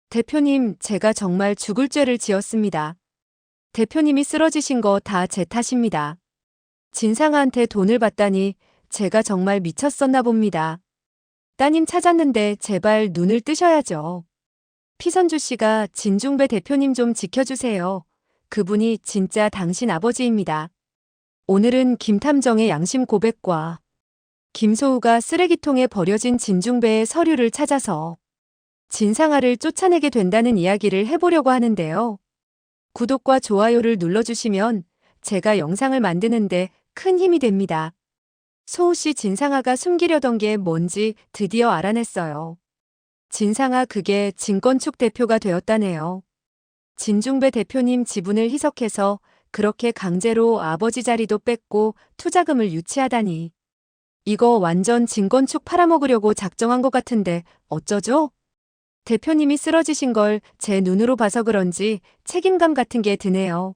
대표님, 제가 정말 죽을 죄를 지었습니다. 대표님이 쓰러지신 거 다 제 탓입니다. 진상아한테 돈을 받다니 제가 정말 미쳤었나 봅니다. 따님 찾았는데 제발 눈을 뜨셔야죠. 피선주 씨가 진중배 대표님 좀 지켜주세요. 그분이 진짜 당신 아버지입니다. 오늘은 김탐정의 양심 고백과 김소우가 쓰레기통에 버려진 진중배의 서류를 찾아서 진상아를 쫓아내게 된다는 이야기를 해보려고 하는데요. 구독과 좋아요를 눌러주시면 제가 영상을 만드는데 큰 힘이 됩니다. 소우 씨 진상아가 숨기려던 게 뭔지 드디어 알아냈어요. 진상아 그게 증권축 대표가 되었다네요. 진중배 대표님 지분을 희석해서 그렇게 강제로 아버지 자리도 뺏고 투자금을 유치하다니. 이거 완전 증권축 팔아먹으려고 작정한 것 같은데 어쩌죠? 대표님이 쓰러지신 걸 제 눈으로 봐서 그런지 책임감 같은 게 드네요.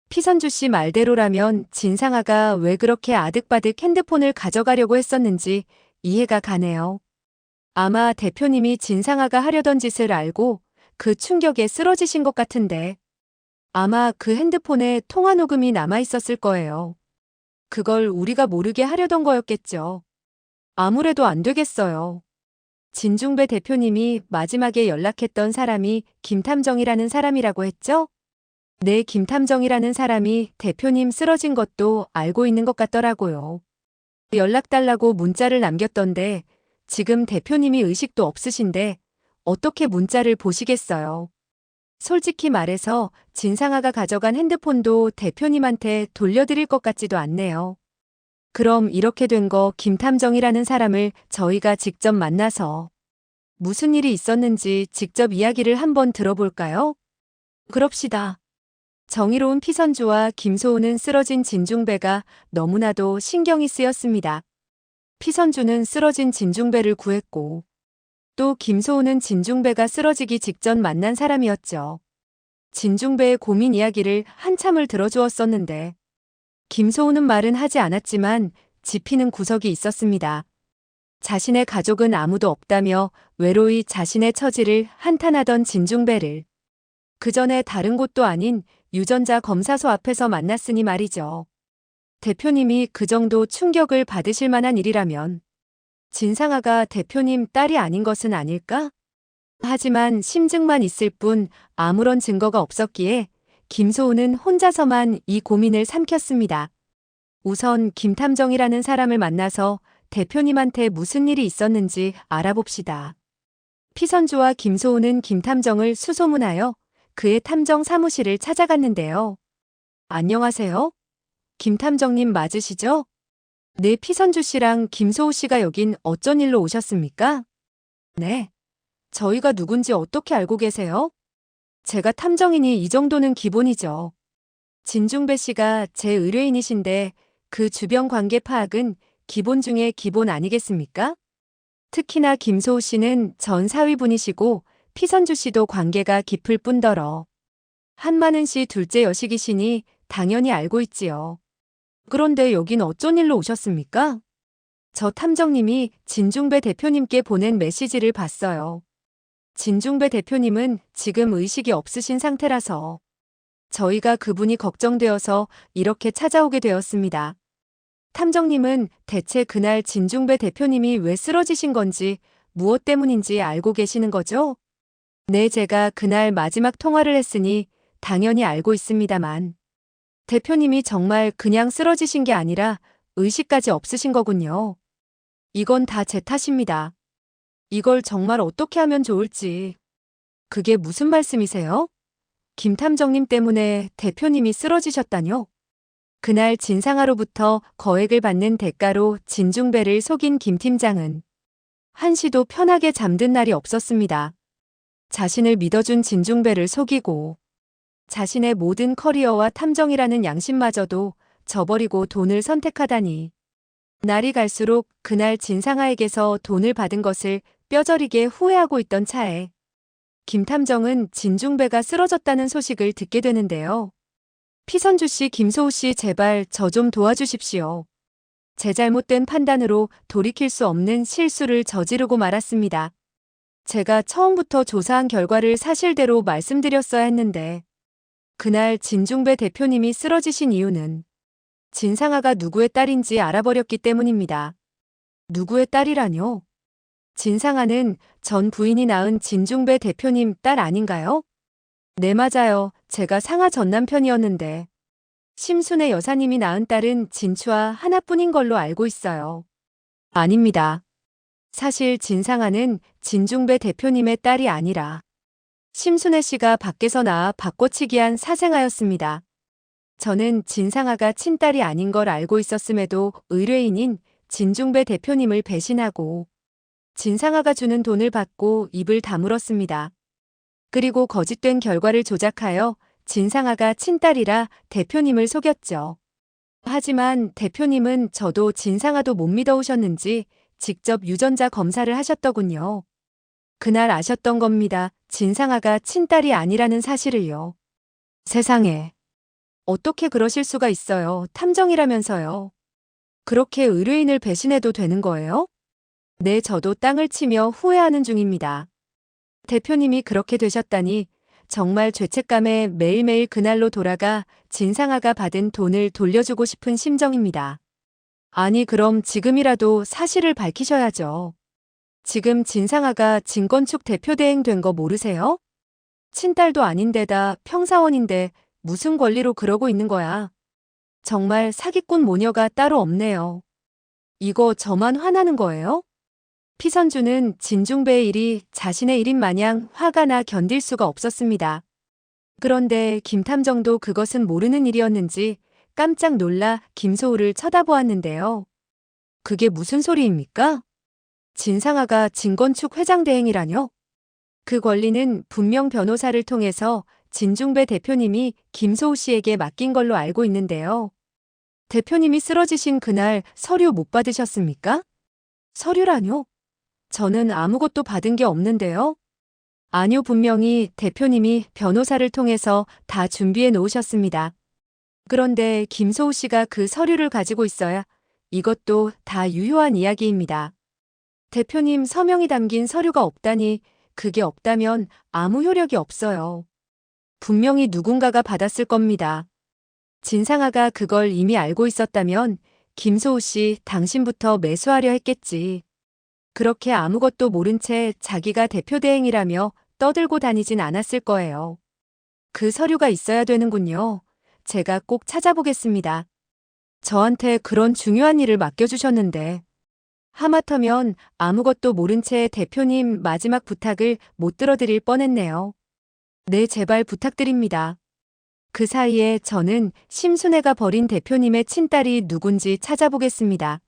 피선주 씨 말대로라면 진상아가 왜 그렇게 아득바득 핸드폰을 가져가려고 했었는지 이해가 가네요. 아마 대표님이 진상아가 하려던 짓을 알고 그 충격에 쓰러지신 것 같은데 아마 그 핸드폰에 통화 녹음이 남아 있었을 거예요. 그걸 우리가 모르게 하려던 거였겠죠. 아무래도 안 되겠어요. 진중배 대표님이 마지막에 연락했던 사람이 김탐정이라는 사람이라고 했죠? 네, 김탐정이라는 사람이 대표님 쓰러진 것도 알고 있는 것 같더라고요. 연락 달라고 문자를 남겼던데 지금 대표님이 의식도 없으신데 어떻게 문자를 보시겠어요? 솔직히 말해서 진상아가 가져간 핸드폰도 대표님한테 돌려드릴 것 같지도 않네요. 그럼 이렇게 된 거 김탐정이라는 사람을 저희가 직접 만나서 무슨 일이 있었는지 직접 이야기를 한번 들어볼까요? 그럽시다. 정의로운 피선주와 김소우는 쓰러진 진중배가 너무나도 신경이 쓰였습니다. 피선주는 쓰러진 진중배를 구했고 또 김소우는 진중배가 쓰러지기 직전 만난 사람이었죠. 진중배의 고민 이야기를 한참을 들어주었었는데 김소우는 말은 하지 않았지만 짚이는 구석이 있었습니다. 자신의 가족은 아무도 없다며 외로이 자신의 처지를 한탄하던 진중배를 그 전에 다른 곳도 아닌 유전자 검사소 앞에서 만났으니 말이죠. 대표님이 그 정도 충격을 받으실 만한 일이라면 진상아가 대표님 딸이 아닌 것은 아닐까? 하지만 심증만 있을 뿐 아무런 증거가 없었기에 김소우는 혼자서만 이 고민을 삼켰습니다. 우선 김탐정이라는 사람을 만나서 대표님한테 무슨 일이 있었는지 알아봅시다. 피선주와 김소우는 김탐정을 수소문하여 그의 탐정 사무실을 찾아갔는데요. 안녕하세요? 김탐정님 맞으시죠? 네, 피선주 씨랑 김소우 씨가 여긴 어쩐 일로 오셨습니까? 네. 저희가 누군지 어떻게 알고 계세요? 제가 탐정이니 이 정도는 기본이죠. 진중배 씨가 제 의뢰인이신데 그 주변 관계 파악은 기본 중에 기본 아니겠습니까? 특히나 김소우 씨는 전 사위분이시고 피선주 씨도 관계가 깊을 뿐더러 한마는 씨 둘째 여식이시니 당연히 알고 있지요. 그런데 여긴 어쩐 일로 오셨습니까? 저 탐정님이 진중배 대표님께 보낸 메시지를 봤어요. 진중배 대표님은 지금 의식이 없으신 상태라서 저희가 그분이 걱정되어서 이렇게 찾아오게 되었습니다. 탐정님은 대체 그날 진중배 대표님이 왜 쓰러지신 건지 무엇 때문인지 알고 계시는 거죠? 네, 제가 그날 마지막 통화를 했으니 당연히 알고 있습니다만 대표님이 정말 그냥 쓰러지신 게 아니라 의식까지 없으신 거군요. 이건 다 제 탓입니다. 이걸 정말 어떻게 하면 좋을지. 그게 무슨 말씀이세요? 김 탐정님 때문에 대표님이 쓰러지셨다뇨? 그날 진상아로부터 거액을 받는 대가로 진중배를 속인 김 팀장은 한시도 편하게 잠든 날이 없었습니다. 자신을 믿어준 진중배를 속이고 자신의 모든 커리어와 탐정이라는 양심마저도 저버리고 돈을 선택하다니. 날이 갈수록 그날 진상아에게서 돈을 받은 것을 뼈저리게 후회하고 있던 차에 김 탐정은 진중배가 쓰러졌다는 소식을 듣게 되는데요. 피선주 씨, 김소우 씨 제발 저 좀 도와주십시오. 제 잘못된 판단으로 돌이킬 수 없는 실수를 저지르고 말았습니다. 제가 처음부터 조사한 결과를 사실대로 말씀드렸어야 했는데, 그날 진중배 대표님이 쓰러지신 이유는 진상아가 누구의 딸인지 알아버렸기 때문입니다. 누구의 딸이라뇨? 진상아는 전 부인이 낳은 진중배 대표님 딸 아닌가요? 네, 맞아요. 제가 상아 전 남편이었는데 심순애 여사님이 낳은 딸은 진추아 하나뿐인 걸로 알고 있어요. 아닙니다. 사실 진상아는 진중배 대표님의 딸이 아니라 심순애 씨가 밖에서 낳아 바꿔치기한 사생아였습니다. 저는 진상아가 친딸이 아닌 걸 알고 있었음에도 의뢰인인 진중배 대표님을 배신하고 진상아가 주는 돈을 받고 입을 다물었습니다. 그리고 거짓된 결과를 조작하여 진상아가 친딸이라 대표님을 속였죠. 하지만 대표님은 저도 진상아도 못 믿어오셨는지 직접 유전자 검사를 하셨더군요. 그날 아셨던 겁니다. 진상아가 친딸이 아니라는 사실을요. 세상에. 어떻게 그러실 수가 있어요. 탐정이라면서요. 그렇게 의뢰인을 배신해도 되는 거예요? 네, 저도 땅을 치며 후회하는 중입니다. 대표님이 그렇게 되셨다니 정말 죄책감에 매일매일 그날로 돌아가 진상아가 받은 돈을 돌려주고 싶은 심정입니다. 아니, 그럼 지금이라도 사실을 밝히셔야죠. 지금 진상아가 진건축 대표대행 된 거 모르세요? 친딸도 아닌데다 평사원인데 무슨 권리로 그러고 있는 거야. 정말 사기꾼 모녀가 따로 없네요. 이거 저만 화나는 거예요? 피선주는 진중배의 일이 자신의 일인 마냥 화가 나 견딜 수가 없었습니다. 그런데 김탐정도 그것은 모르는 일이었는지 깜짝 놀라 김소우를 쳐다보았는데요. 그게 무슨 소리입니까? 진상아가 진건축 회장 대행이라뇨? 그 권리는 분명 변호사를 통해서 진중배 대표님이 김소우 씨에게 맡긴 걸로 알고 있는데요. 대표님이 쓰러지신 그날 서류 못 받으셨습니까? 서류라뇨? 저는 아무것도 받은 게 없는데요. 아니요, 분명히 대표님이 변호사를 통해서 다 준비해 놓으셨습니다. 그런데 김소우 씨가 그 서류를 가지고 있어야 이것도 다 유효한 이야기입니다. 대표님 서명이 담긴 서류가 없다니 그게 없다면 아무 효력이 없어요. 분명히 누군가가 받았을 겁니다. 진상아가 그걸 이미 알고 있었다면 김소우 씨 당신부터 매수하려 했겠지. 그렇게 아무것도 모른 채 자기가 대표대행이라며 떠들고 다니진 않았을 거예요. 그 서류가 있어야 되는군요. 제가 꼭 찾아보겠습니다. 저한테 그런 중요한 일을 맡겨주셨는데 하마터면 아무것도 모른 채 대표님 마지막 부탁을 못 들어드릴 뻔했네요. 네, 제발 부탁드립니다. 그 사이에 저는 심순애가 버린 대표님의 친딸이 누군지 찾아보겠습니다.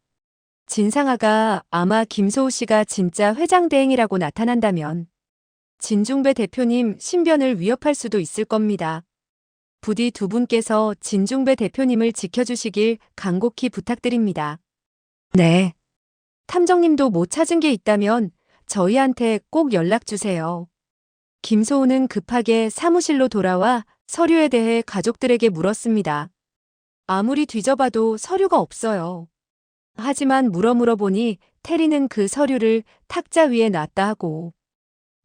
진상아가 아마 김소우 씨가 진짜 회장 대행이라고 나타난다면 진중배 대표님 신변을 위협할 수도 있을 겁니다. 부디 두 분께서 진중배 대표님을 지켜주시길 간곡히 부탁드립니다. 네. 탐정님도 못 찾은 게 있다면 저희한테 꼭 연락 주세요. 김소우는 급하게 사무실로 돌아와 서류에 대해 가족들에게 물었습니다. 아무리 뒤져봐도 서류가 없어요. 하지만 물어보니 테리는 그 서류를 탁자 위에 놨다 하고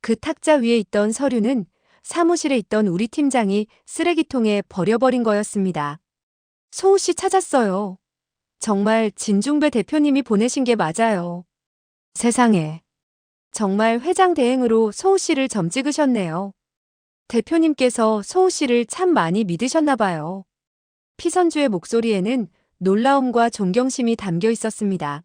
그 탁자 위에 있던 서류는 사무실에 있던 우리 팀장이 쓰레기통에 버려버린 거였습니다. 소우 씨 찾았어요. 정말 진중배 대표님이 보내신 게 맞아요. 세상에. 정말 회장 대행으로 소우 씨를 점 찍으셨네요. 대표님께서 소우 씨를 참 많이 믿으셨나 봐요. 피선주의 목소리에는 놀라움과 존경심이 담겨 있었습니다.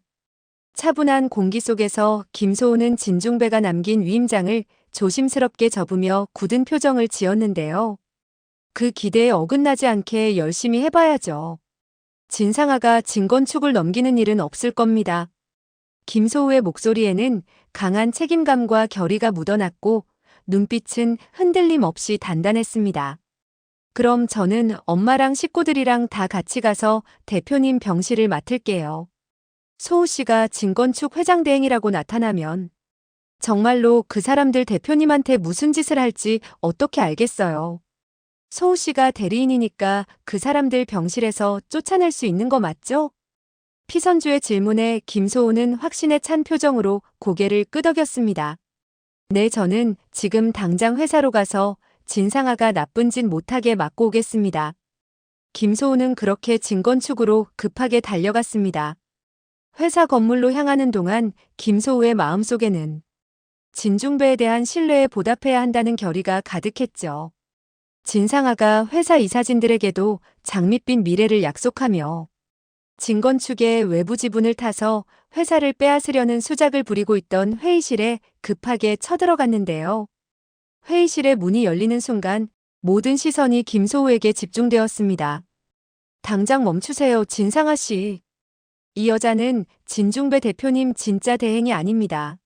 차분한 공기 속에서 김소우는 진중배가 남긴 위임장을 조심스럽게 접으며 굳은 표정을 지었는데요. 그 기대에 어긋나지 않게 열심히 해봐야죠. 진상아가 진건축을 넘기는 일은 없을 겁니다. 김소우의 목소리에는 강한 책임감과 결의가 묻어났고 눈빛은 흔들림 없이 단단했습니다. 그럼 저는 엄마랑 식구들이랑 다 같이 가서 대표님 병실을 맡을게요. 소우 씨가 진건축 회장 대행이라고 나타나면 정말로 그 사람들 대표님한테 무슨 짓을 할지 어떻게 알겠어요. 소우 씨가 대리인이니까 그 사람들 병실에서 쫓아낼 수 있는 거 맞죠? 피선주의 질문에 김소우는 확신에 찬 표정으로 고개를 끄덕였습니다. 네, 저는 지금 당장 회사로 가서 진상아가 나쁜 짓 못하게 막고 오겠습니다. 김소우는 그렇게 진건축으로 급하게 달려갔습니다. 회사 건물로 향하는 동안 김소우의 마음속에는 진중배에 대한 신뢰에 보답해야 한다는 결의가 가득했죠. 진상아가 회사 이사진들에게도 장밋빛 미래를 약속하며 진건축의 외부 지분을 타서 회사를 빼앗으려는 수작을 부리고 있던 회의실에 급하게 쳐들어갔는데요. 회의실의 문이 열리는 순간 모든 시선이 김소우에게 집중되었습니다. 당장 멈추세요, 진상아 씨. 이 여자는 진중배 대표님 진짜 대행이 아닙니다.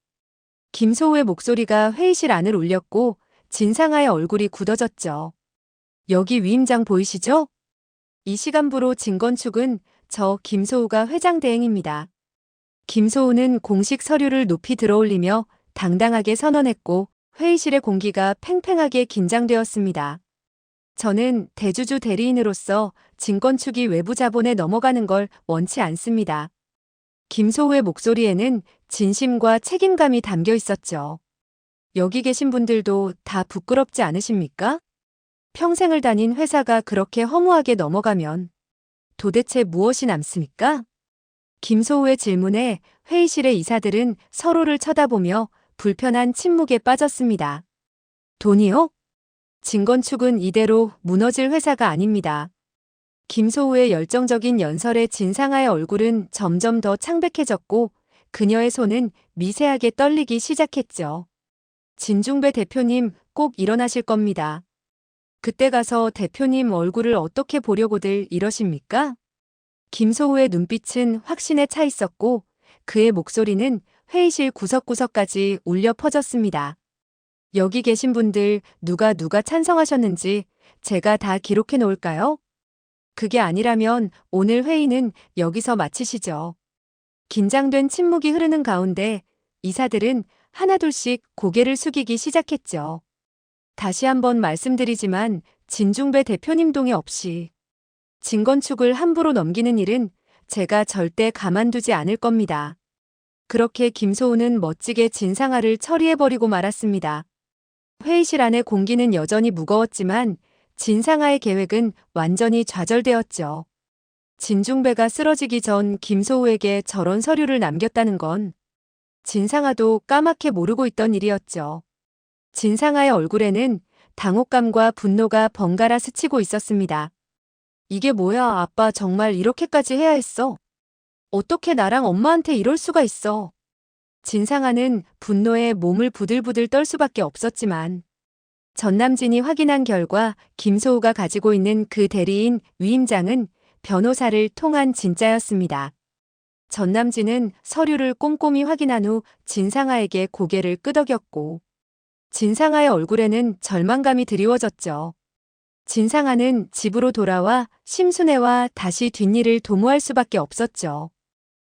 김소우의 목소리가 회의실 안을 울렸고 진상아의 얼굴이 굳어졌죠. 여기 위임장 보이시죠? 이 시간부로 진건축은 저 김소우가 회장 대행입니다. 김소우는 공식 서류를 높이 들어올리며 당당하게 선언했고 회의실의 공기가 팽팽하게 긴장되었습니다. 저는 대주주 대리인으로서 진건축이 외부 자본에 넘어가는 걸 원치 않습니다. 김소우의 목소리에는 진심과 책임감이 담겨 있었죠. 여기 계신 분들도 다 부끄럽지 않으십니까? 평생을 다닌 회사가 그렇게 허무하게 넘어가면 도대체 무엇이 남습니까? 김소우의 질문에 회의실의 이사들은 서로를 쳐다보며 불편한 침묵에 빠졌습니다. 돈이요? 진건축은 이대로 무너질 회사가 아닙니다. 김소우의 열정적인 연설에 진상아의 얼굴은 점점 더 창백해졌고 그녀의 손은 미세하게 떨리기 시작했죠. 진중배 대표님 꼭 일어나실 겁니다. 그때 가서 대표님 얼굴을 어떻게 보려고들 이러십니까? 김소우의 눈빛은 확신에 차 있었고 그의 목소리는 회의실 구석구석까지 울려 퍼졌습니다. 여기 계신 분들 누가 찬성하셨는지 제가 다 기록해 놓을까요? 그게 아니라면 오늘 회의는 여기서 마치시죠. 긴장된 침묵이 흐르는 가운데 이사들은 하나둘씩 고개를 숙이기 시작했죠. 다시 한번 말씀드리지만 진중배 대표님 동의 없이 진건축을 함부로 넘기는 일은 제가 절대 가만두지 않을 겁니다. 그렇게 김소우는 멋지게 진상아를 처리해버리고 말았습니다. 회의실 안의 공기는 여전히 무거웠지만 진상아의 계획은 완전히 좌절되었죠. 진중배가 쓰러지기 전 김소우에게 저런 서류를 남겼다는 건 진상아도 까맣게 모르고 있던 일이었죠. 진상아의 얼굴에는 당혹감과 분노가 번갈아 스치고 있었습니다. 이게 뭐야, 아빠 정말 이렇게까지 해야 했어? 어떻게 나랑 엄마한테 이럴 수가 있어? 진상아는 분노에 몸을 부들부들 떨 수밖에 없었지만 전남진이 확인한 결과 김소우가 가지고 있는 그 대리인 위임장은 변호사를 통한 진짜였습니다. 전남진은 서류를 꼼꼼히 확인한 후 진상아에게 고개를 끄덕였고 진상아의 얼굴에는 절망감이 드리워졌죠. 진상아는 집으로 돌아와 심순애와 다시 뒷일을 도모할 수밖에 없었죠.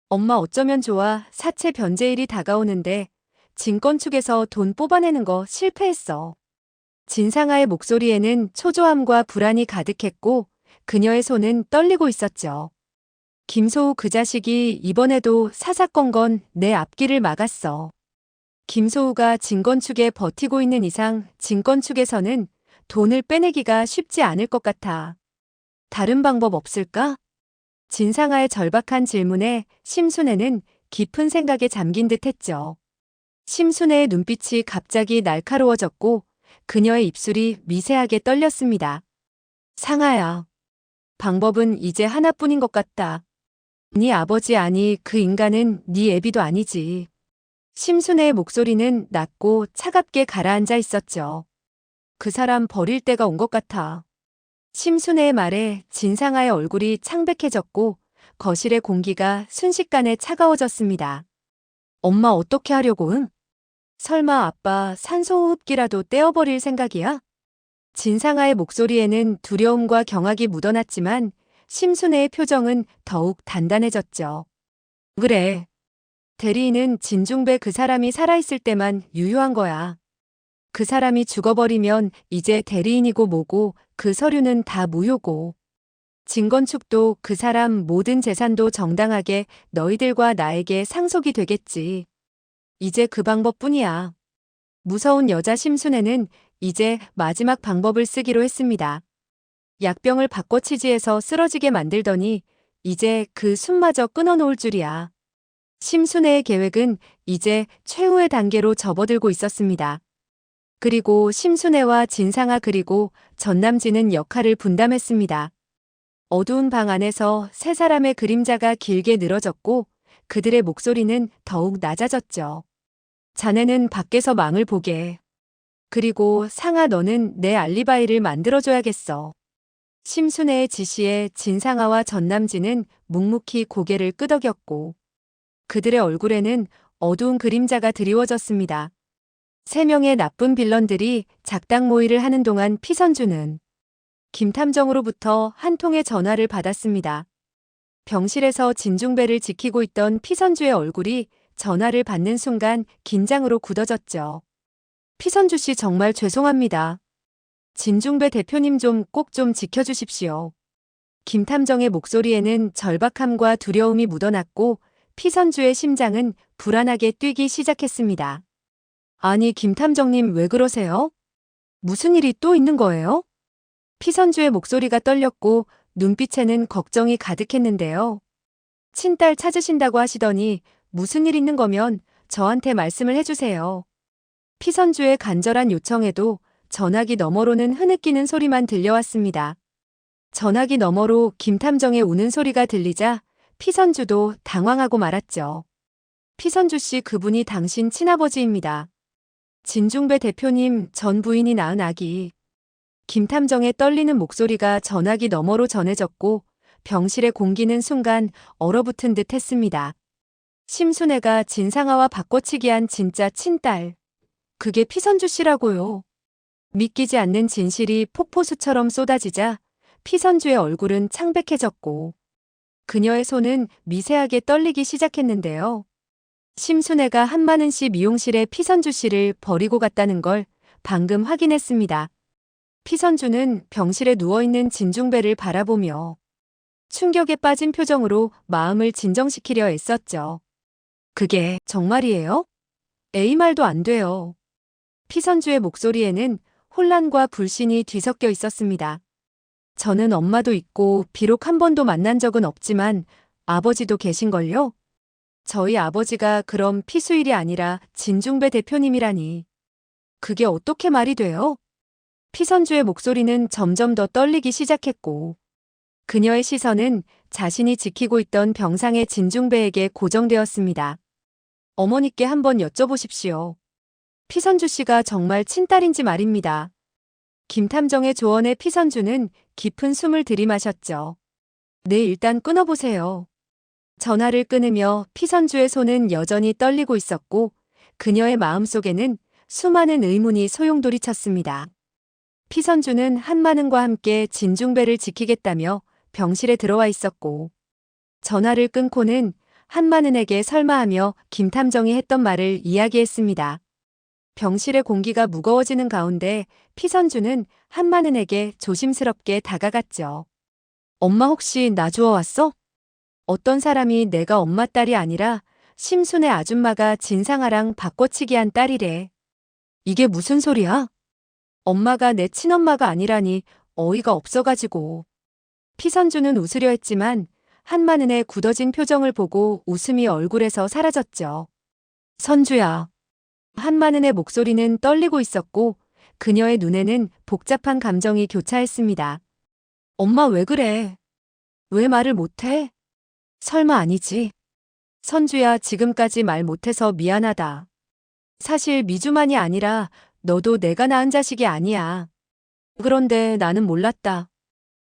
엄마 어쩌면 좋아, 사채 변제일이 다가오는데 진건축에서 돈 뽑아내는 거 실패했어. 진상아의 목소리에는 초조함과 불안이 가득했고 그녀의 손은 떨리고 있었죠. 김소우 그 자식이 이번에도 사사건건 내 앞길을 막았어. 김소우가 진건축에 버티고 있는 이상 진건축에서는 돈을 빼내기가 쉽지 않을 것 같아. 다른 방법 없을까? 진상아의 절박한 질문에 심순애는 깊은 생각에 잠긴 듯 했죠. 심순애의 눈빛이 갑자기 날카로워졌고 그녀의 입술이 미세하게 떨렸습니다. 상아야. 방법은 이제 하나뿐인 것 같다. 네 아버지 아니 그 인간은 네 애비도 아니지. 심순애의 목소리는 낮고 차갑게 가라앉아 있었죠. 그 사람 버릴 때가 온 것 같아. 심순애의 말에 진상아의 얼굴이 창백해졌고 거실의 공기가 순식간에 차가워졌습니다. 엄마 어떻게 하려고 응? 설마 아빠 산소호흡기라도 떼어버릴 생각이야? 진상아의 목소리에는 두려움과 경악이 묻어났지만 심순애의 표정은 더욱 단단해졌죠. 그래. 대리인은 진중배 그 사람이 살아있을 때만 유효한 거야. 그 사람이 죽어버리면 이제 대리인이고 뭐고 그 서류는 다 무효고. 진건축도 그 사람 모든 재산도 정당하게 너희들과 나에게 상속이 되겠지. 이제 그 방법뿐이야. 무서운 여자 심순애는 이제 마지막 방법을 쓰기로 했습니다. 약병을 바꿔치지해서 쓰러지게 만들더니 이제 그 숨마저 끊어놓을 줄이야. 심순애의 계획은 이제 최후의 단계로 접어들고 있었습니다. 그리고 심순애와 진상아 그리고 전남진은 역할을 분담했습니다. 어두운 방 안에서 세 사람의 그림자가 길게 늘어졌고 그들의 목소리는 더욱 낮아졌죠. 자네는 밖에서 망을 보게. 그리고 상아 너는 내 알리바이를 만들어줘야겠어. 심순애의 지시에 진상아와 전남진은 묵묵히 고개를 끄덕였고 그들의 얼굴에는 어두운 그림자가 드리워졌습니다. 세 명의 나쁜 빌런들이 작당 모의를 하는 동안 피선주는 김탐정으로부터 한 통의 전화를 받았습니다. 병실에서 진중배를 지키고 있던 피선주의 얼굴이 전화를 받는 순간 긴장으로 굳어졌죠. 피선주 씨 정말 죄송합니다. 진중배 대표님 꼭 좀 지켜주십시오. 김탐정의 목소리에는 절박함과 두려움이 묻어났고 피선주의 심장은 불안하게 뛰기 시작했습니다. 아니 김탐정님 왜 그러세요? 무슨 일이 또 있는 거예요? 피선주의 목소리가 떨렸고 눈빛에는 걱정이 가득했는데요. 친딸 찾으신다고 하시더니 무슨 일 있는 거면 저한테 말씀을 해주세요. 피선주의 간절한 요청에도 전화기 너머로는 흐느끼는 소리만 들려왔습니다. 전화기 너머로 김탐정의 우는 소리가 들리자 피선주도 당황하고 말았죠. 피선주 씨 그분이 당신 친아버지입니다. 진중배 대표님 전 부인이 낳은 아기. 김탐정의 떨리는 목소리가 전화기 너머로 전해졌고 병실의 공기는 순간 얼어붙은 듯 했습니다. 심순애가 진상아와 바꿔치기한 진짜 친딸. 그게 피선주 씨라고요. 믿기지 않는 진실이 폭포수처럼 쏟아지자 피선주의 얼굴은 창백해졌고 그녀의 손은 미세하게 떨리기 시작했는데요. 심순애가 한마는 씨 미용실에 피선주 씨를 버리고 갔다는 걸 방금 확인했습니다. 피선주는 병실에 누워있는 진중배를 바라보며 충격에 빠진 표정으로 마음을 진정시키려 애썼죠. 그게 정말이에요? 에이 말도 안 돼요. 피선주의 목소리에는 혼란과 불신이 뒤섞여 있었습니다. 저는 엄마도 있고 비록 한 번도 만난 적은 없지만 아버지도 계신걸요? 저희 아버지가 그럼 피수일이 아니라 진중배 대표님이라니. 그게 어떻게 말이 돼요? 피선주의 목소리는 점점 더 떨리기 시작했고 그녀의 시선은 자신이 지키고 있던 병상의 진중배에게 고정되었습니다. 어머니께 한번 여쭤보십시오. 피선주 씨가 정말 친딸인지 말입니다. 김탐정의 조언에 피선주는 깊은 숨을 들이마셨죠. 네, 일단 끊어보세요. 전화를 끊으며 피선주의 손은 여전히 떨리고 있었고 그녀의 마음속에는 수많은 의문이 소용돌이쳤습니다. 피선주는 한마는과 함께 진중배를 지키겠다며 병실에 들어와 있었고 전화를 끊고는 한마는에게 설마하며 김탐정이 했던 말을 이야기했습니다. 병실의 공기가 무거워지는 가운데 피선주는 한마는에게 조심스럽게 다가갔죠. 엄마 혹시 나 주워 왔어? 어떤 사람이 내가 엄마 딸이 아니라 심순애 아줌마가 진상아랑 바꿔치기 한 딸이래. 이게 무슨 소리야? 엄마가 내 친엄마가 아니라니 어이가 없어가지고. 피선주는 웃으려 했지만 한마는의 굳어진 표정을 보고 웃음이 얼굴에서 사라졌죠. 선주야. 한마는의 목소리는 떨리고 있었고 그녀의 눈에는 복잡한 감정이 교차했습니다. 엄마 왜 그래? 왜 말을 못해? 설마 아니지? 선주야 지금까지 말 못해서 미안하다. 사실 미주만이 아니라 너도 내가 낳은 자식이 아니야. 그런데 나는 몰랐다.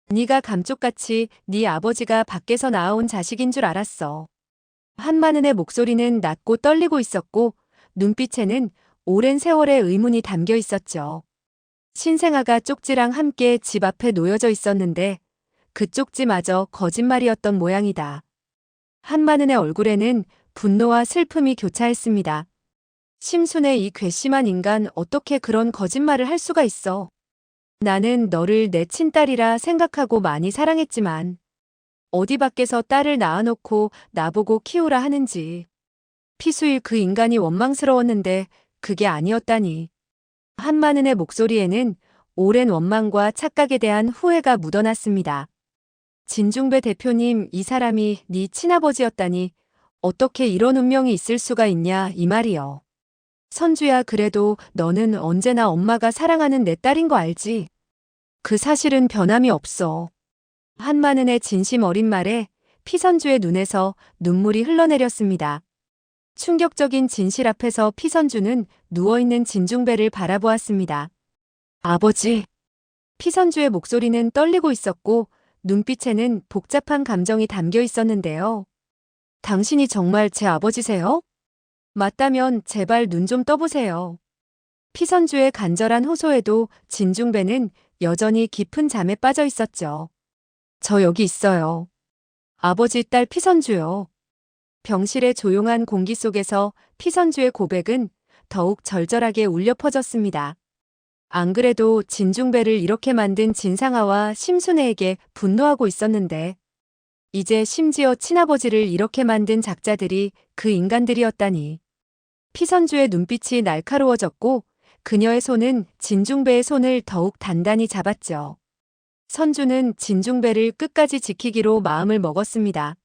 네가 감쪽같이 네 아버지가 밖에서 낳아온 자식인 줄 알았어. 한마는의 목소리는 낮고 떨리고 있었고 눈빛에는 오랜 세월의 의문이 담겨 있었죠. 신생아가 쪽지랑 함께 집 앞에 놓여져 있었는데 그 쪽지마저 거짓말이었던 모양이다. 한마는의 얼굴에는 분노와 슬픔이 교차했습니다. 심순애 이 괘씸한 인간 어떻게 그런 거짓말을 할 수가 있어. 나는 너를 내 친딸이라 생각하고 많이 사랑했지만 어디 밖에서 딸을 낳아놓고 나보고 키우라 하는지. 피수일 그 인간이 원망스러웠는데 그게 아니었다니. 한마는의 목소리에는 오랜 원망과 착각에 대한 후회가 묻어났습니다. 진중배 대표님, 이 사람이 네 친아버지였다니 어떻게 이런 운명이 있을 수가 있냐 이 말이요. 선주야, 그래도 너는 언제나 엄마가 사랑하는 내 딸인 거 알지? 그 사실은 변함이 없어. 한마는의 진심 어린 말에 피선주의 눈에서 눈물이 흘러내렸습니다. 충격적인 진실 앞에서 피선주는 누워있는 진중배를 바라보았습니다. 아버지. 피선주의 목소리는 떨리고 있었고 눈빛에는 복잡한 감정이 담겨 있었는데요. 당신이 정말 제 아버지세요? 맞다면 제발 눈 좀 떠보세요. 피선주의 간절한 호소에도 진중배는 여전히 깊은 잠에 빠져 있었죠. 저 여기 있어요. 아버지, 딸 피선주요. 병실의 조용한 공기 속에서 피선주의 고백은 더욱 절절하게 울려 퍼졌습니다. 안 그래도 진중배를 이렇게 만든 진상아와 심순애에게 분노하고 있었는데 이제 심지어 친아버지를 이렇게 만든 작자들이 그 인간들이었다니. 피선주의 눈빛이 날카로워졌고 그녀의 손은 진중배의 손을 더욱 단단히 잡았죠. 선주는 진중배를 끝까지 지키기로 마음을 먹었습니다.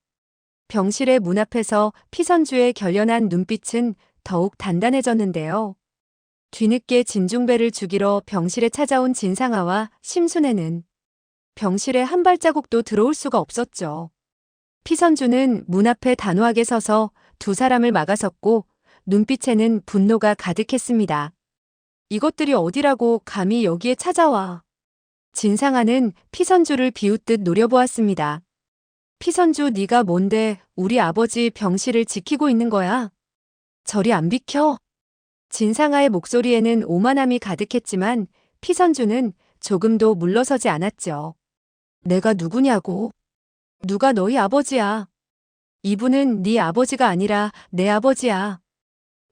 병실의 문 앞에서 피선주의 결연한 눈빛은 더욱 단단해졌는데요. 뒤늦게 진중배를 죽이러 병실에 찾아온 진상아와 심순애는 병실에 한 발자국도 들어올 수가 없었죠. 피선주는 문 앞에 단호하게 서서 두 사람을 막아섰고 눈빛에는 분노가 가득했습니다. 이것들이 어디라고 감히 여기에 찾아와. 진상아는 피선주를 비웃듯 노려보았습니다. 피선주, 네가 뭔데 우리 아버지 병실을 지키고 있는 거야? 저리 안 비켜? 진상아의 목소리에는 오만함이 가득했지만 피선주는 조금도 물러서지 않았죠. 내가 누구냐고? 누가 너희 아버지야? 이분은 네 아버지가 아니라 내 아버지야.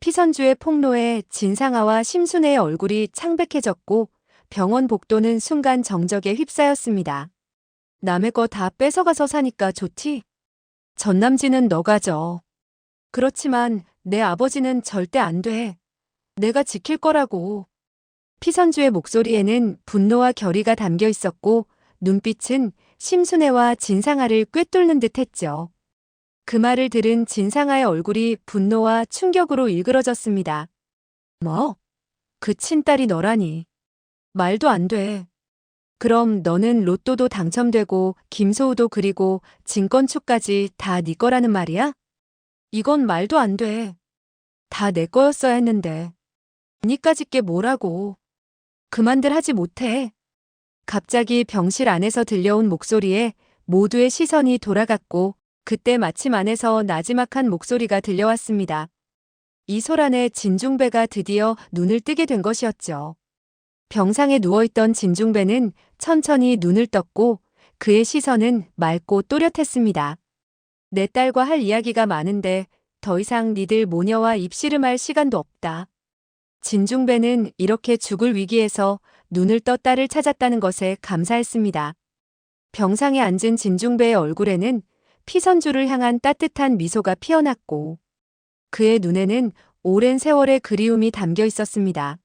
피선주의 폭로에 진상아와 심순애의 얼굴이 창백해졌고 병원 복도는 순간 정적에 휩싸였습니다. 남의 거 다 뺏어가서 사니까 좋지? 전남진은 너 가져. 그렇지만 내 아버지는 절대 안 돼. 내가 지킬 거라고. 피선주의 목소리에는 분노와 결의가 담겨 있었고 눈빛은 심순애와 진상아를 꿰뚫는 듯 했죠. 그 말을 들은 진상아의 얼굴이 분노와 충격으로 일그러졌습니다. 뭐? 그 친딸이 너라니. 말도 안 돼. 그럼 너는 로또도 당첨되고 김소우도 그리고 진건축까지 다 네 거라는 말이야? 이건 말도 안 돼. 다 내 거였어야 했는데. 니까짓 게 뭐라고. 그만들 하지 못해. 갑자기 병실 안에서 들려온 목소리에 모두의 시선이 돌아갔고 그때 마침 안에서 나지막한 목소리가 들려왔습니다. 이 소란에 진중배가 드디어 눈을 뜨게 된 것이었죠. 병상에 누워있던 진중배는 천천히 눈을 떴고 그의 시선은 맑고 또렷했습니다. 내 딸과 할 이야기가 많은데 더 이상 니들 모녀와 입씨름할 시간도 없다. 진중배는 이렇게 죽을 위기에서 눈을 떠 딸을 찾았다는 것에 감사했습니다. 병상에 앉은 진중배의 얼굴에는 피선주를 향한 따뜻한 미소가 피어났고 그의 눈에는 오랜 세월의 그리움이 담겨 있었습니다.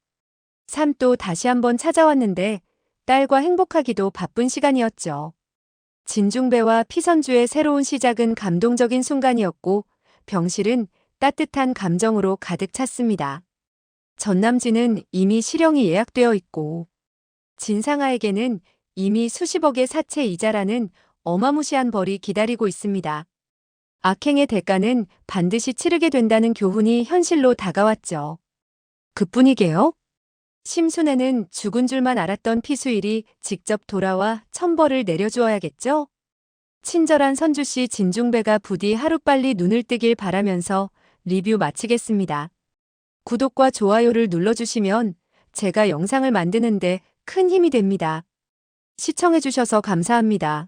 삶도 다시 한번 찾아왔는데 딸과 행복하기도 바쁜 시간이었죠. 진중배와 피선주의 새로운 시작은 감동적인 순간이었고 병실은 따뜻한 감정으로 가득 찼습니다. 전남진은 이미 실형이 예약되어 있고 진상아에게는 이미 수십억의 사채 이자라는 어마무시한 벌이 기다리고 있습니다. 악행의 대가는 반드시 치르게 된다는 교훈이 현실로 다가왔죠. 그뿐이게요? 심순애는 죽은 줄만 알았던 피수일이 직접 돌아와 천벌을 내려주어야겠죠? 친절한 선주씨 진중배가 부디 하루빨리 눈을 뜨길 바라면서 리뷰 마치겠습니다. 구독과 좋아요를 눌러주시면 제가 영상을 만드는데 큰 힘이 됩니다. 시청해주셔서 감사합니다.